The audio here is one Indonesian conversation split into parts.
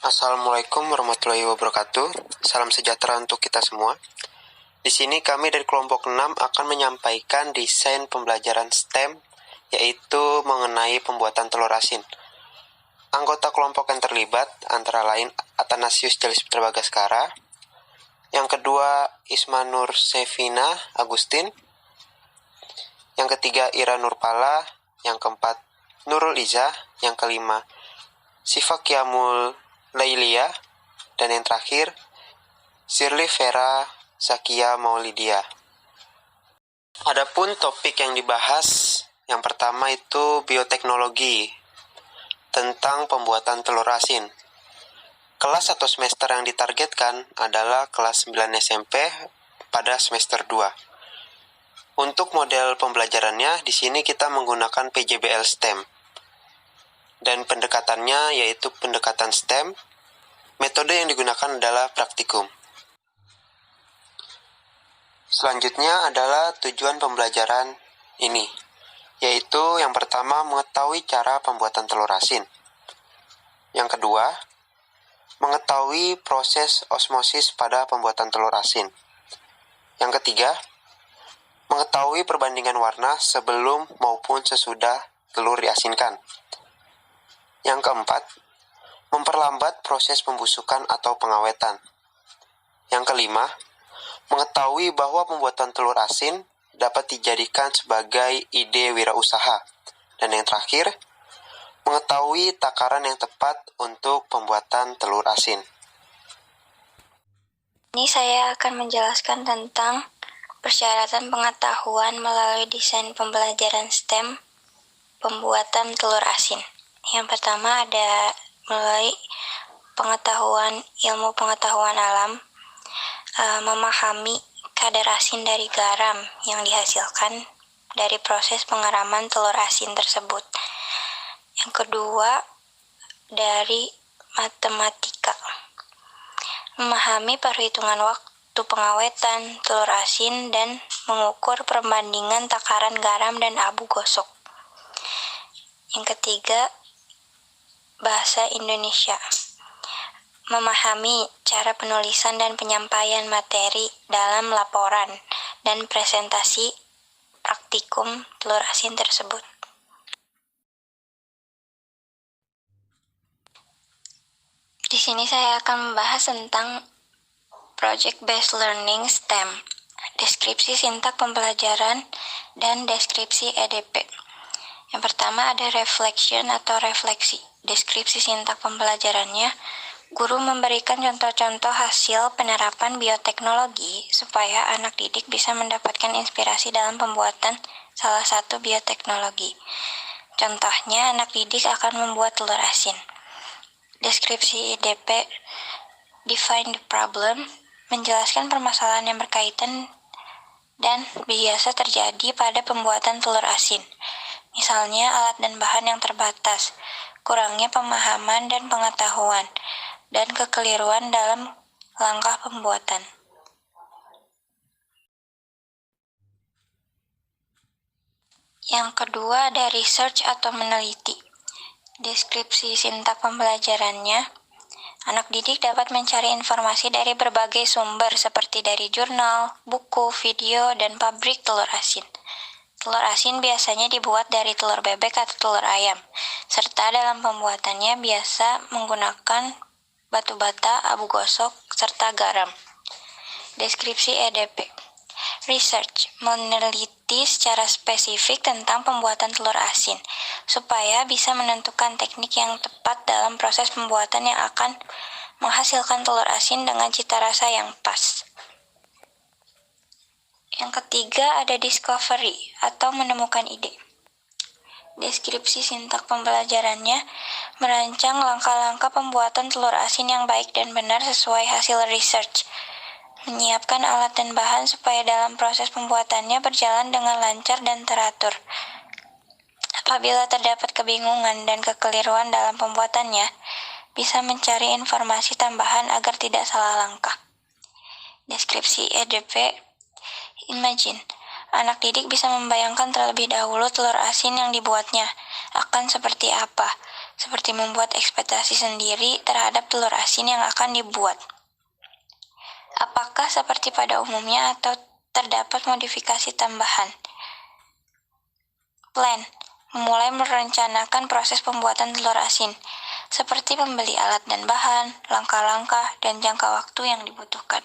Assalamualaikum warahmatullahi wabarakatuh. Salam sejahtera untuk kita semua. Di sini kami dari kelompok 6 akan menyampaikan desain pembelajaran STEM, yaitu mengenai pembuatan telur asin. Anggota kelompok yang terlibat antara lain Athanasius Jalisputra Bagaskara, yang kedua Isma Nur Sevina Agustin, yang ketiga Ira Nurpala, yang keempat Nurul Iza, yang kelima Siva Kiamul Lailia, dan yang terakhir Sirli Vera Zakia Maulidia. Adapun topik yang dibahas, yang pertama itu bioteknologi tentang pembuatan telur asin. Kelas atau semester yang ditargetkan adalah kelas 9 SMP pada semester 2. Untuk model pembelajarannya, di sini kita menggunakan PJBL STEM. Dan pendekatannya yaitu pendekatan STEM. Metode yang digunakan adalah praktikum. Selanjutnya adalah tujuan pembelajaran ini, yaitu yang pertama mengetahui cara pembuatan telur asin. Yang kedua, mengetahui proses osmosis pada pembuatan telur asin. Yang ketiga, mengetahui perbandingan warna sebelum maupun sesudah telur diasinkan. Yang keempat, memperlambat proses pembusukan atau pengawetan. Yang kelima, mengetahui bahwa pembuatan telur asin dapat dijadikan sebagai ide wirausaha. Dan yang terakhir, mengetahui takaran yang tepat untuk pembuatan telur asin. Ini saya akan menjelaskan tentang persyaratan pengetahuan melalui desain pembelajaran STEM pembuatan telur asin. Yang pertama ada melalui ilmu pengetahuan alam, memahami kadar asin dari garam yang dihasilkan dari proses pengeraman telur asin tersebut. Yang kedua dari matematika, memahami perhitungan waktu pengawetan telur asin dan mengukur perbandingan takaran garam dan abu gosok. Yang ketiga, bahasa Indonesia, memahami cara penulisan dan penyampaian materi dalam laporan dan presentasi praktikum telur asin tersebut. Di sini saya akan membahas tentang Project Based Learning STEM, deskripsi sintak pembelajaran dan deskripsi EDP. Yang pertama ada reflection atau refleksi. Deskripsi sintak pembelajarannya, guru memberikan contoh-contoh hasil penerapan bioteknologi supaya anak didik bisa mendapatkan inspirasi dalam pembuatan salah satu bioteknologi. Contohnya, anak didik akan membuat telur asin. Deskripsi EDP, define the problem, menjelaskan permasalahan yang berkaitan dan biasa terjadi pada pembuatan telur asin. Misalnya alat dan bahan yang terbatas, kurangnya pemahaman dan pengetahuan, dan kekeliruan dalam langkah pembuatan. Yang kedua ada research atau meneliti. Deskripsi sintak pembelajarannya, anak didik dapat mencari informasi dari berbagai sumber seperti dari jurnal, buku, video, dan pabrik telur asin. Telur asin biasanya dibuat dari telur bebek atau telur ayam, serta dalam pembuatannya biasa menggunakan batu bata, abu gosok, serta garam. Deskripsi EDP. Research, meneliti secara spesifik tentang pembuatan telur asin, supaya bisa menentukan teknik yang tepat dalam proses pembuatan yang akan menghasilkan telur asin dengan cita rasa yang pas. Yang ketiga ada discovery atau menemukan ide. Deskripsi sintak pembelajarannya merancang langkah-langkah pembuatan telur asin yang baik dan benar sesuai hasil research. Menyiapkan alat dan bahan supaya dalam proses pembuatannya berjalan dengan lancar dan teratur. Apabila terdapat kebingungan dan kekeliruan dalam pembuatannya, bisa mencari informasi tambahan agar tidak salah langkah. Deskripsi EDP. Imagine, anak didik bisa membayangkan terlebih dahulu telur asin yang dibuatnya akan seperti apa, seperti membuat ekspektasi sendiri terhadap telur asin yang akan dibuat. Apakah seperti pada umumnya atau terdapat modifikasi tambahan? Plan, memulai merencanakan proses pembuatan telur asin, seperti membeli alat dan bahan, langkah-langkah, dan jangka waktu yang dibutuhkan.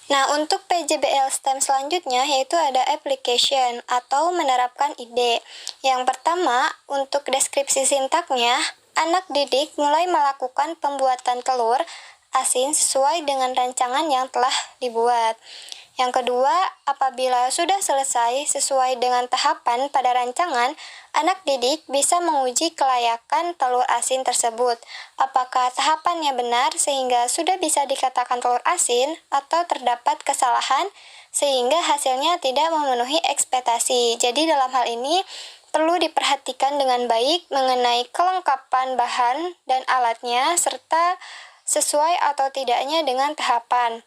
Nah, untuk PJBL STEM selanjutnya yaitu ada application atau menerapkan ide. Yang pertama, untuk deskripsi sintaknya, anak didik mulai melakukan pembuatan telur asin sesuai dengan rancangan yang telah dibuat. Yang kedua, apabila sudah selesai sesuai dengan tahapan pada rancangan, anak didik bisa menguji kelayakan telur asin tersebut. Apakah tahapannya benar sehingga sudah bisa dikatakan telur asin atau terdapat kesalahan sehingga hasilnya tidak memenuhi ekspektasi. Jadi dalam hal ini perlu diperhatikan dengan baik mengenai kelengkapan bahan dan alatnya serta sesuai atau tidaknya dengan tahapan.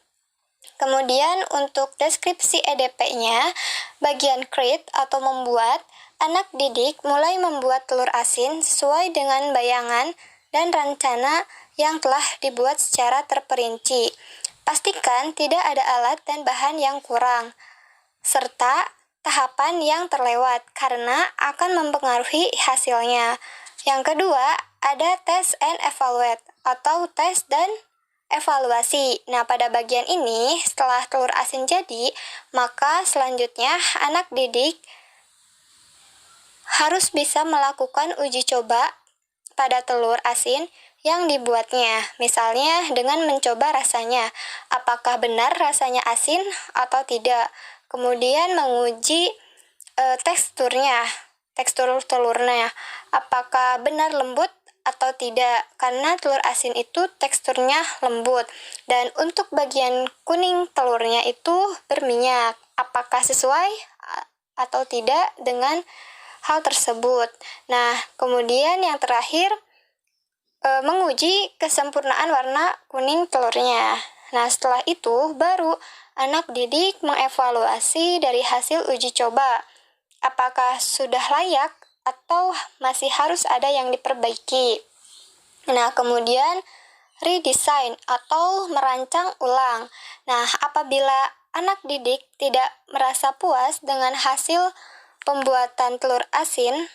Kemudian untuk deskripsi EDP-nya, bagian create atau membuat, anak didik mulai membuat telur asin sesuai dengan bayangan dan rencana yang telah dibuat secara terperinci. Pastikan tidak ada alat dan bahan yang kurang, serta tahapan yang terlewat karena akan mempengaruhi hasilnya. Yang kedua, ada test and evaluate atau tes dan evaluasi. Nah, pada bagian ini, setelah telur asin jadi, maka selanjutnya anak didik harus bisa melakukan uji coba pada telur asin yang dibuatnya. Misalnya dengan mencoba rasanya, apakah benar rasanya asin atau tidak. Kemudian menguji tekstur telurnya, apakah benar lembut atau tidak, karena telur asin itu teksturnya lembut. Dan untuk bagian kuning telurnya itu berminyak, apakah sesuai atau tidak dengan hal tersebut. Nah, kemudian yang terakhir menguji kesempurnaan warna kuning telurnya. Nah, setelah itu baru anak didik mengevaluasi dari hasil uji coba, apakah sudah layak atau masih harus ada yang diperbaiki. Nah, kemudian redesign atau merancang ulang. Nah, apabila anak didik tidak merasa puas dengan hasil pembuatan telur asin,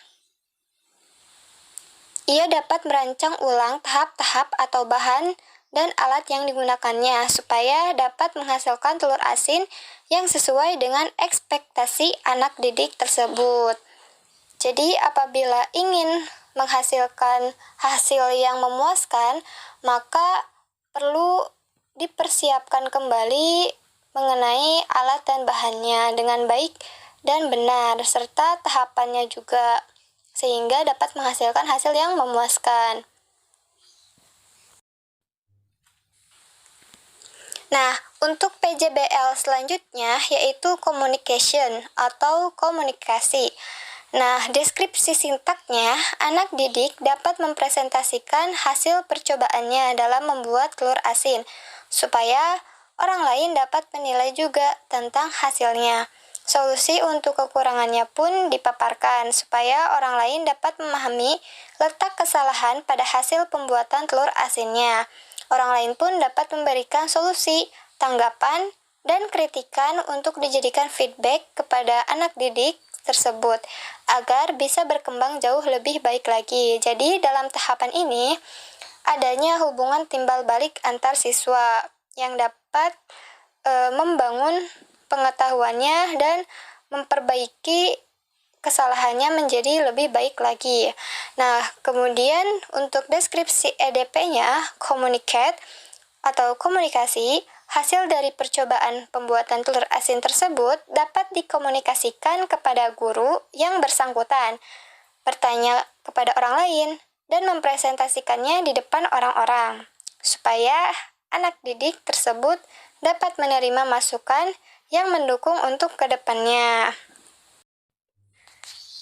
ia dapat merancang ulang tahap-tahap atau bahan dan alat yang digunakannya supaya dapat menghasilkan telur asin yang sesuai dengan ekspektasi anak didik tersebut. Jadi apabila ingin menghasilkan hasil yang memuaskan, maka perlu dipersiapkan kembali mengenai alat dan bahannya dengan baik dan benar, serta tahapannya juga, sehingga dapat menghasilkan hasil yang memuaskan. Nah, untuk PJBL selanjutnya yaitu communication atau komunikasi. Nah, deskripsi sintaknya, anak didik dapat mempresentasikan hasil percobaannya dalam membuat telur asin, supaya orang lain dapat menilai juga tentang hasilnya. Solusi untuk kekurangannya pun dipaparkan, supaya orang lain dapat memahami letak kesalahan pada hasil pembuatan telur asinnya. Orang lain pun dapat memberikan solusi, tanggapan, dan kritikan untuk dijadikan feedback kepada anak didik tersebut agar bisa berkembang jauh lebih baik lagi. Jadi dalam tahapan ini adanya hubungan timbal balik antar siswa yang dapat membangun pengetahuannya dan memperbaiki kesalahannya menjadi lebih baik lagi. Nah, kemudian untuk deskripsi EDP-nya, communicate atau komunikasi, hasil dari percobaan pembuatan telur asin tersebut dapat dikomunikasikan kepada guru yang bersangkutan, bertanya kepada orang lain, dan mempresentasikannya di depan orang-orang, supaya anak didik tersebut dapat menerima masukan yang mendukung untuk kedepannya.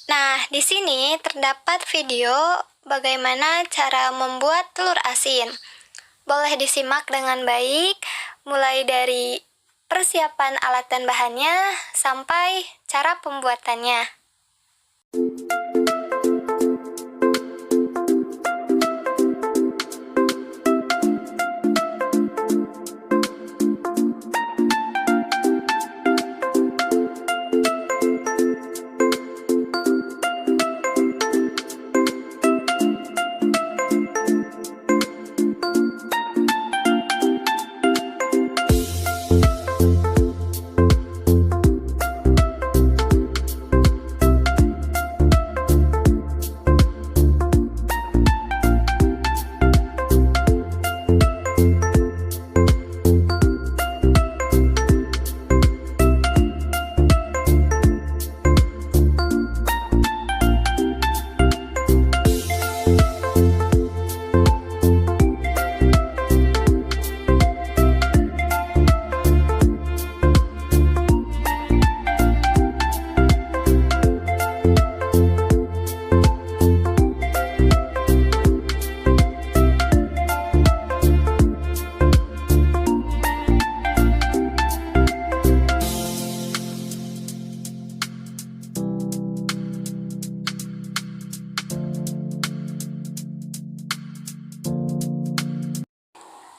Nah, di sini terdapat video bagaimana cara membuat telur asin. Boleh disimak dengan baik, mulai dari persiapan alat dan bahannya, sampai cara pembuatannya.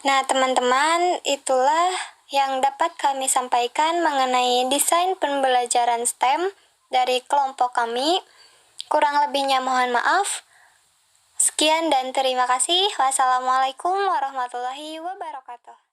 Nah, teman-teman, itulah yang dapat kami sampaikan mengenai desain pembelajaran STEM dari kelompok kami. Kurang lebihnya mohon maaf. Sekian dan terima kasih. Wassalamualaikum warahmatullahi wabarakatuh.